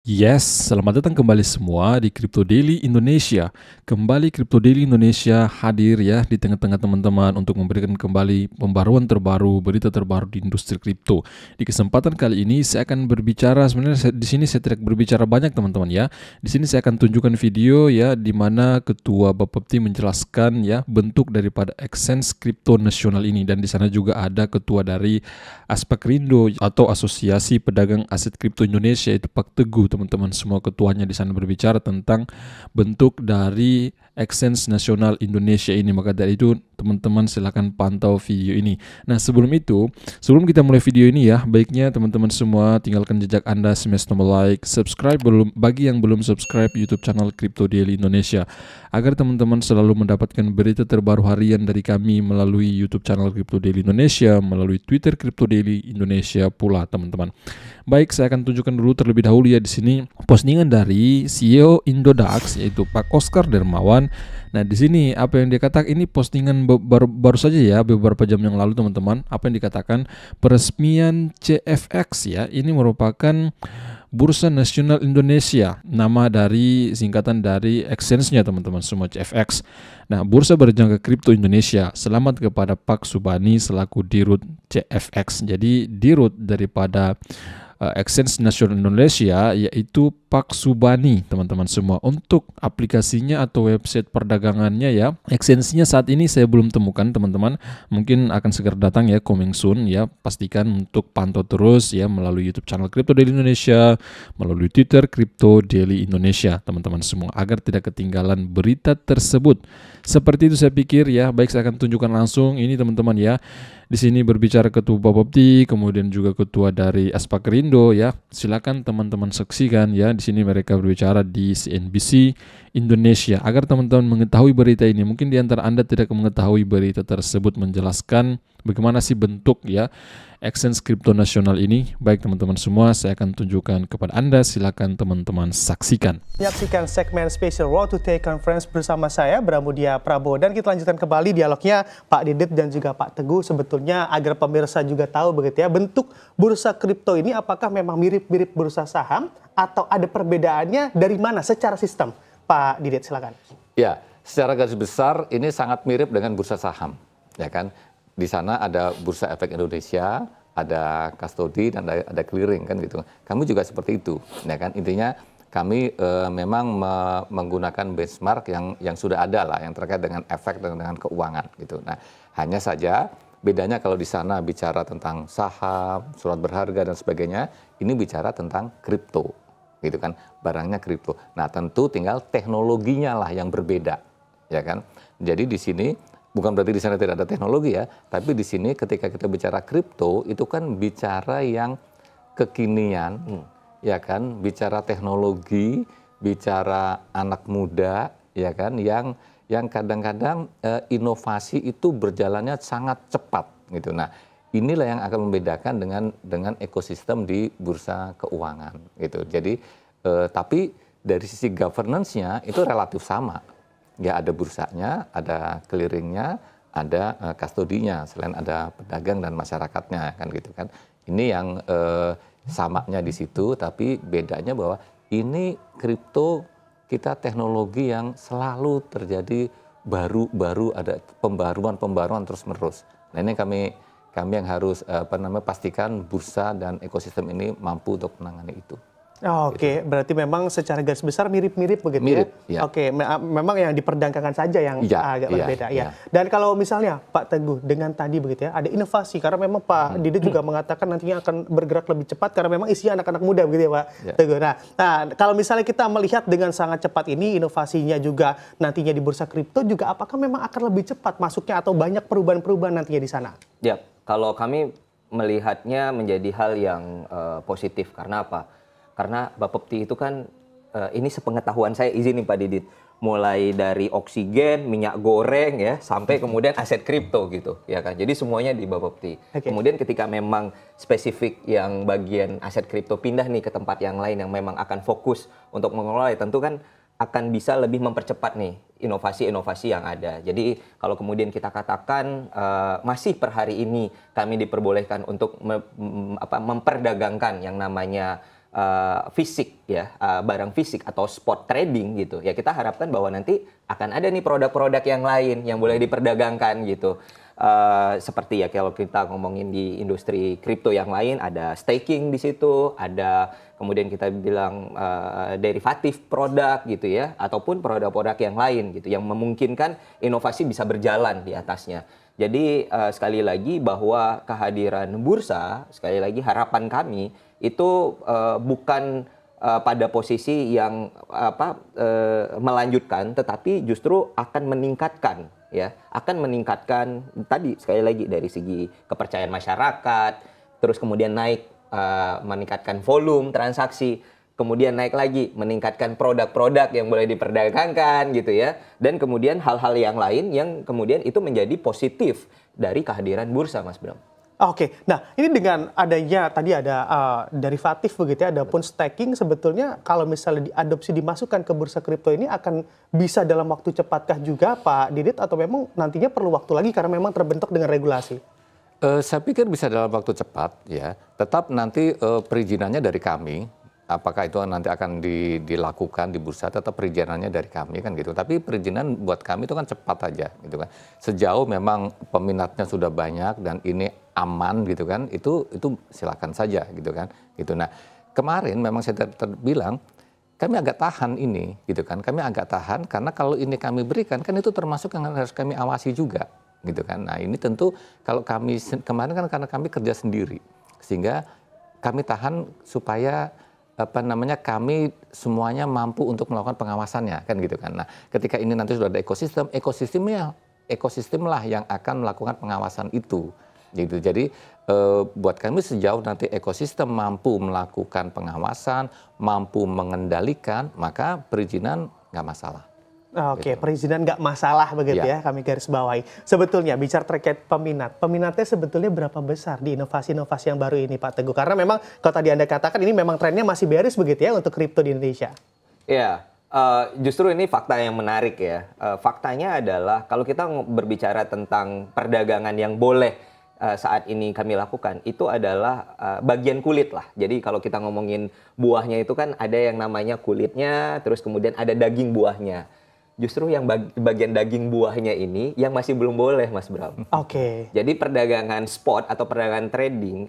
Yes, selamat datang kembali semua di Crypto Daily Indonesia. Kembali Crypto Daily Indonesia hadir ya di tengah-tengah teman-teman untuk memberikan kembali pembaruan terbaru, berita terbaru di industri kripto. Di kesempatan kali ini saya akan berbicara, sebenarnya di sini saya tidak berbicara banyak teman-teman ya. Di sini saya akan tunjukkan video ya di mana Ketua Bapepti menjelaskan ya bentuk daripada exchange kripto nasional ini, dan di sana juga ada ketua dari Aspekrindo atau Asosiasi Pedagang Aset Kripto Indonesia, itu Pak Teguh. Teman-teman semua ketuanya di sana berbicara tentang bentuk dari exchange nasional Indonesia ini. Maka dari itu teman-teman silahkan pantau video ini. Nah sebelum itu, sebelum kita mulai video ini ya, baiknya teman-teman semua tinggalkan jejak Anda, smash tombol like, subscribe bagi yang belum subscribe YouTube channel Crypto Daily Indonesia, agar teman-teman selalu mendapatkan berita terbaru harian dari kami melalui YouTube channel Crypto Daily Indonesia, melalui Twitter Crypto Daily Indonesia pula teman-teman. Baik, saya akan tunjukkan dulu terlebih dahulu ya di sini postingan dari CEO Indodax, yaitu Pak Oscar Dermawan. Nah di sini apa yang dia katakan, ini postingan baru saja ya, beberapa jam yang lalu teman-teman. Apa yang dikatakan, peresmian CFX ya, ini merupakan Bursa Nasional Indonesia, nama dari singkatan dari exchange-nya teman-teman semua, CFX. Nah, Bursa Berjangka Kripto Indonesia, selamat kepada Pak Subani selaku Dirut CFX. Jadi Dirut daripada Exchange Nasional Indonesia yaitu Pak Subani teman-teman semua. Untuk aplikasinya atau website perdagangannya ya, exchange-nya saat ini saya belum temukan teman-teman. Mungkin akan segera datang ya, coming soon ya. Pastikan untuk pantau terus ya melalui YouTube channel Crypto Daily Indonesia, melalui Twitter Crypto Daily Indonesia teman-teman semua, agar tidak ketinggalan berita tersebut. Seperti itu saya pikir ya. Baik, saya akan tunjukkan langsung ini teman-teman ya. Di sini berbicara Ketua Bapepti, kemudian juga Ketua dari Aspekrindo ya. Silakan teman-teman saksikan ya. Di sini mereka berbicara di CNBC Indonesia, agar teman-teman mengetahui berita ini. Mungkin di antara Anda tidak mengetahui berita tersebut menjelaskan bagaimana sih bentuk ya exchange kripto nasional ini. Baik teman-teman semua, saya akan tunjukkan kepada Anda. Silakan teman-teman saksikan. Menyaksikan segmen spesial Road to Take Conference bersama saya, Bramudia Prabowo. Dan kita lanjutkan kembali dialognya Pak Didit dan juga Pak Teguh. Sebetulnya agar pemirsa juga tahu begitu ya, bentuk bursa kripto ini apakah memang mirip-mirip bursa saham atau ada perbedaannya dari mana secara sistem? Pak Didit, silakan. Ya, secara garis besar ini sangat mirip dengan bursa saham, ya kan? Di sana ada Bursa Efek Indonesia, ada custody dan ada clearing kan gitu. Kami juga seperti itu, ya kan? Intinya kami memang menggunakan benchmark yang sudah ada lah, yang terkait dengan efek dan dengan keuangan gitu. Nah, hanya saja bedanya kalau di sana bicara tentang saham, surat berharga dan sebagainya, ini bicara tentang kripto, gitu kan? Barangnya kripto. Nah, tentu tinggal teknologinya lah yang berbeda, ya kan? Jadi di sini bukan berarti di sana tidak ada teknologi ya, tapi di sini ketika kita bicara kripto itu kan bicara yang kekinian, ya kan, bicara teknologi, bicara anak muda, ya kan, yang kadang-kadang inovasi itu berjalannya sangat cepat gitu. Nah, inilah yang akan membedakan dengan ekosistem di bursa keuangan gitu. Jadi tapi dari sisi governance-nya itu relatif sama. Ya, ada bursanya, ada clearingnya, ada kustodinya, selain ada pedagang dan masyarakatnya kan gitu kan. Ini yang samanya di situ, tapi bedanya bahwa ini kripto kita teknologi yang selalu terjadi baru ada pembaruan terus-menerus. Nah, ini kami yang harus pastikan bursa dan ekosistem ini mampu untuk menangani itu. Oke, berarti memang secara garis besar mirip-mirip begitu mirip, ya? Oke, memang yang diperdagangkan saja yang agak berbeda ya. Dan kalau misalnya Pak Teguh dengan tadi begitu ya, ada inovasi karena memang Pak Didit juga mengatakan nantinya akan bergerak lebih cepat karena memang isinya anak-anak muda begitu ya Pak Teguh. Nah, kalau misalnya kita melihat dengan sangat cepat ini, inovasinya juga nantinya di bursa kripto juga apakah memang akan lebih cepat masuknya atau banyak perubahan-perubahan nantinya di sana? Ya, kalau kami melihatnya menjadi hal yang positif. Karena apa? Karena Bapepti itu kan, ini sepengetahuan saya, izin nih Pak Didit, mulai dari oksigen, minyak goreng ya, sampai kemudian aset kripto gitu, ya kan. Jadi semuanya di Bapepti. Kemudian ketika memang spesifik yang bagian aset kripto pindah nih ke tempat yang lain yang memang akan fokus untuk mengelola, tentu kan akan bisa lebih mempercepat nih inovasi-inovasi yang ada. Jadi kalau kemudian kita katakan masih per hari ini kami diperbolehkan untuk memperdagangkan yang namanya fisik ya, barang fisik atau spot trading gitu, ya kita harapkan bahwa nanti akan ada nih produk-produk yang lain yang boleh diperdagangkan gitu. Seperti ya kalau kita ngomongin di industri kripto yang lain, ada staking di situ, ada kemudian kita bilang derivatif produk gitu ya, ataupun produk-produk yang lain gitu yang memungkinkan inovasi bisa berjalan di atasnya. Jadi sekali lagi bahwa kehadiran bursa, sekali lagi harapan kami itu bukan pada posisi yang melanjutkan, tetapi justru akan meningkatkan ya, akan meningkatkan tadi sekali lagi dari segi kepercayaan masyarakat, terus kemudian naik meningkatkan volume transaksi, kemudian naik lagi meningkatkan produk-produk yang boleh diperdagangkan gitu ya, dan kemudian hal-hal yang lain yang kemudian itu menjadi positif dari kehadiran bursa, Mas Bram. Oke, nah ini dengan adanya tadi ada derivatif begitu ya, adapun staking sebetulnya kalau misalnya diadopsi dimasukkan ke bursa kripto ini akan bisa dalam waktu cepatkah juga Pak Didit, atau memang nantinya perlu waktu lagi karena memang terbentuk dengan regulasi? Saya pikir bisa dalam waktu cepat ya, tetap nanti perizinannya dari kami. Apakah itu nanti akan dilakukan di bursa, tetap perizinannya dari kami kan gitu. Tapi perizinan buat kami itu kan cepat aja gitu kan. Sejauh memang peminatnya sudah banyak dan ini aman gitu kan, itu silakan saja gitu kan. Gitu. Nah kemarin memang saya bilang kami agak tahan ini gitu kan. Kami agak tahan karena kalau ini kami berikan kan itu termasuk yang harus kami awasi juga gitu kan. Nah ini tentu kalau kami kemarin kan karena kami kerja sendiri sehingga kami tahan supaya kami semuanya mampu untuk melakukan pengawasannya kan gitu kan. Nah, ketika ini nanti sudah ada ekosistemlah yang akan melakukan pengawasan itu. Gitu. Jadi buat kami sejauh nanti ekosistem mampu melakukan pengawasan, mampu mengendalikan, maka perizinan nggak masalah. Oke, perizinan nggak masalah begitu ya, kami garis bawahi. Sebetulnya bicara terkait peminatnya sebetulnya berapa besar di inovasi-inovasi yang baru ini Pak Teguh? Karena memang kalau tadi Anda katakan ini memang trennya masih bearish begitu ya untuk kripto di Indonesia. Iya, justru ini fakta yang menarik ya. Faktanya adalah kalau kita berbicara tentang perdagangan yang boleh saat ini kami lakukan, itu adalah bagian kulit lah. Jadi kalau kita ngomongin buahnya itu kan ada yang namanya kulitnya, terus kemudian ada daging buahnya. Justru yang bagian daging buahnya ini yang masih belum boleh, Mas Bram. Oke. Jadi perdagangan spot atau perdagangan trading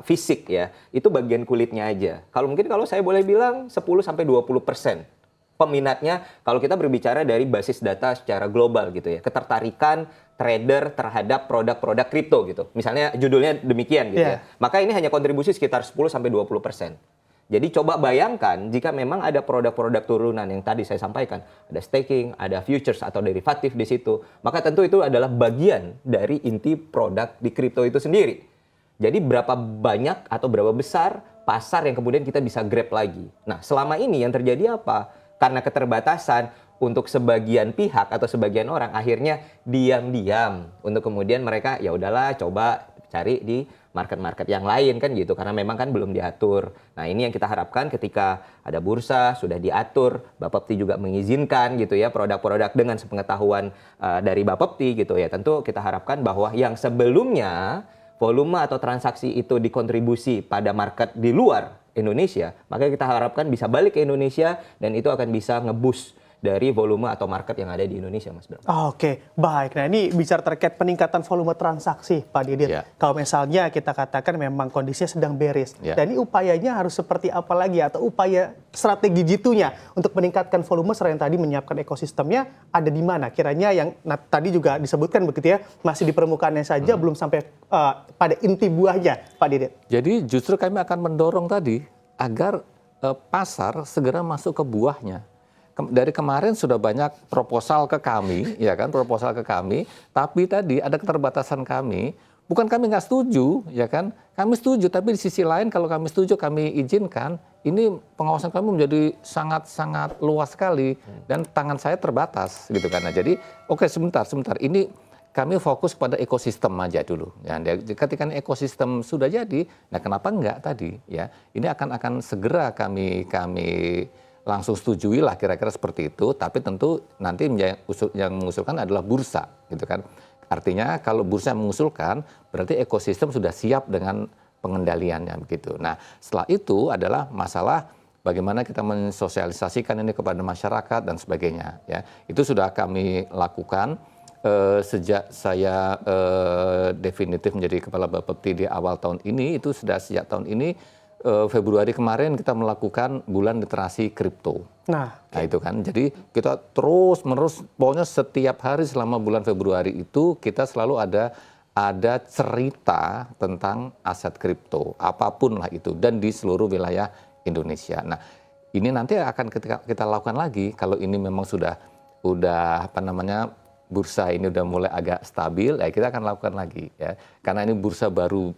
fisik ya, itu bagian kulitnya aja. Kalau saya boleh bilang 10-20% peminatnya kalau kita berbicara dari basis data secara global gitu ya. Ketertarikan trader terhadap produk-produk kripto gitu. Misalnya judulnya demikian gitu ya. Maka ini hanya kontribusi sekitar 10-20%. Jadi coba bayangkan jika memang ada produk-produk turunan yang tadi saya sampaikan, ada staking, ada futures atau derivatif di situ, maka tentu itu adalah bagian dari inti produk di kripto itu sendiri. Jadi berapa banyak atau berapa besar pasar yang kemudian kita bisa grab lagi. Nah, selama ini yang terjadi apa? Karena keterbatasan untuk sebagian pihak atau sebagian orang akhirnya diam-diam untuk kemudian mereka ya udahlah coba cari di market-market yang lain kan gitu, karena memang kan belum diatur. Nah ini yang kita harapkan ketika ada bursa sudah diatur, Bapepti juga mengizinkan gitu ya produk-produk dengan sepengetahuan dari Bapepti gitu ya. Tentu kita harapkan bahwa yang sebelumnya volume atau transaksi itu dikontribusi pada market di luar Indonesia, maka kita harapkan bisa balik ke Indonesia dan itu akan bisa nge-boost dari volume atau market yang ada di Indonesia, Mas Bram. Oke, baik. Nah ini bicara terkait peningkatan volume transaksi, Pak Didit. Kalau misalnya kita katakan memang kondisinya sedang bearish, dan ini upayanya harus seperti apa lagi atau upaya strategi jitunya untuk meningkatkan volume selain tadi menyiapkan ekosistemnya ada di mana? Kiranya yang tadi juga disebutkan begitu ya, masih di permukaannya saja belum sampai pada inti buahnya, Pak Didit. Jadi justru kami akan mendorong tadi agar pasar segera masuk ke buahnya. Dari kemarin sudah banyak proposal ke kami, ya kan, proposal ke kami, tapi tadi ada keterbatasan kami. Bukan kami nggak setuju, ya kan, kami setuju, tapi di sisi lain kalau kami setuju, kami izinkan, ini pengawasan kami menjadi sangat-sangat luas sekali dan tangan saya terbatas, gitu kan. Nah, jadi, oke, sebentar, ini kami fokus pada ekosistem aja dulu. Ya, ketika ekosistem sudah jadi, nah kenapa enggak tadi, ya? Ini akan segera kami langsung setujui lah kira-kira seperti itu, tapi tentu nanti yang mengusulkan adalah bursa, gitu kan. Artinya kalau bursa mengusulkan, berarti ekosistem sudah siap dengan pengendaliannya begitu. Nah, setelah itu adalah masalah bagaimana kita mensosialisasikan ini kepada masyarakat dan sebagainya. Ya, itu sudah kami lakukan sejak saya definitif menjadi Kepala Bapepti di awal tahun ini. Itu sudah sejak tahun ini Februari kemarin kita melakukan bulan literasi kripto. Nah, itu kan. Jadi kita terus menerus, pokoknya setiap hari selama bulan Februari itu kita selalu ada cerita tentang aset kripto, apapun lah itu, dan di seluruh wilayah Indonesia. Nah, ini nanti akan kita lakukan lagi kalau ini memang sudah bursa ini udah mulai agak stabil, ya kita akan lakukan lagi ya. Karena ini bursa baru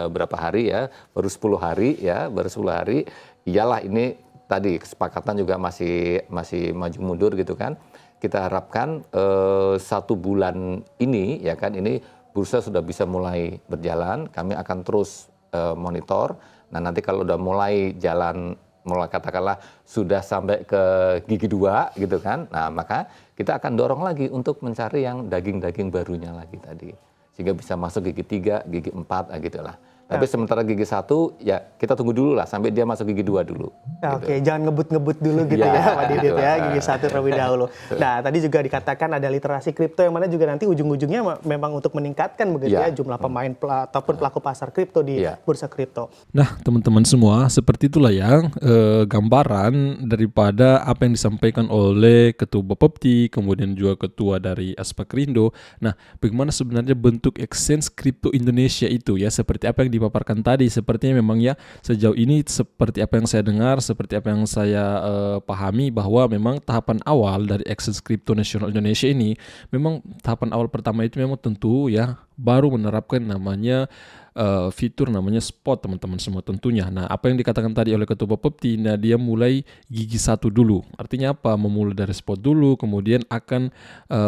berapa hari ya, baru 10 hari ya, baru 10 hari. Iyalah ini tadi kesepakatan juga masih maju mundur gitu kan. Kita harapkan 1 bulan ini ya kan, ini bursa sudah bisa mulai berjalan. Kami akan terus monitor. Nah, nanti kalau udah mulai jalan, mulai katakanlah sudah sampai ke gigi 2 gitu kan. Nah, maka kita akan dorong lagi untuk mencari yang daging-daging barunya lagi tadi. Sehingga bisa masuk gigi 3, gigi 4 gitu lah. Tapi sementara gigi 1 ya kita tunggu dulu lah sampai dia masuk gigi 2 dulu. Ya, gitu. Oke, jangan ngebut-ngebut dulu gitu ya Pak Didit ya, gigi 1 terlebih dahulu. Nah, tadi juga dikatakan ada literasi kripto yang mana juga nanti ujung-ujungnya memang untuk meningkatkan begitu ya jumlah pemain ataupun pelaku pasar kripto di bursa kripto. Nah, teman-teman semua, seperti itulah yang gambaran daripada apa yang disampaikan oleh Ketua Bapepti, kemudian juga Ketua dari Aspakrindo. Nah, bagaimana sebenarnya bentuk exchange kripto Indonesia itu ya, seperti apa yang dipaparkan tadi. Sepertinya memang ya sejauh ini seperti apa yang saya dengar, seperti apa yang saya pahami, bahwa memang tahapan awal dari exchange kripto nasional Indonesia ini, memang tahapan awal pertama itu memang tentu ya baru menerapkan namanya fitur namanya spot, teman-teman semua tentunya. Nah, apa yang dikatakan tadi oleh Ketua Bapepti, nah dia mulai gigi 1 dulu. Artinya apa? Memulai dari spot dulu, kemudian akan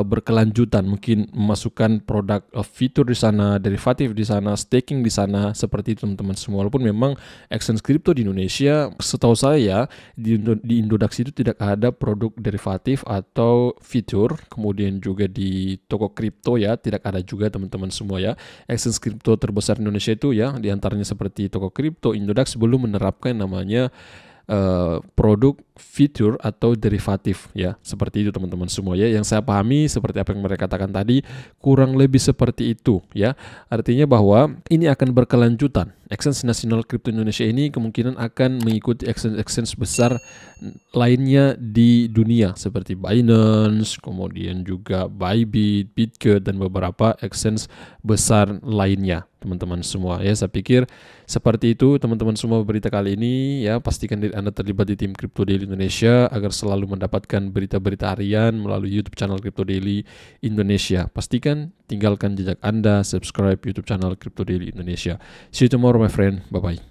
berkelanjutan, mungkin memasukkan produk fitur di sana, derivatif di sana, staking di sana, seperti itu teman-teman semua. Walaupun memang exchange kripto di Indonesia, setahu saya di Indodax itu tidak ada produk derivatif atau fitur, kemudian juga di toko kripto ya tidak ada juga teman-teman semua ya. Exchange kripto terbesar Indonesia itu ya, diantaranya seperti toko kripto, Indodax belum menerapkan namanya produk fitur atau derivatif ya, seperti itu teman-teman semua ya. Yang saya pahami seperti apa yang mereka katakan tadi, kurang lebih seperti itu ya. Artinya bahwa ini akan berkelanjutan. Exchange Nasional Kripto Indonesia ini kemungkinan akan mengikuti exchange besar lainnya di dunia seperti Binance, kemudian juga Bybit, Bitget, dan beberapa exchange besar lainnya teman-teman semua ya. Saya pikir seperti itu teman-teman semua berita kali ini ya. Pastikan diri Anda terlibat di tim Crypto Daily Indonesia agar selalu mendapatkan berita-berita harian melalui YouTube channel Crypto Daily Indonesia. Pastikan tinggalkan jejak Anda, subscribe YouTube channel Crypto Daily Indonesia. See you tomorrow my friend, bye-bye.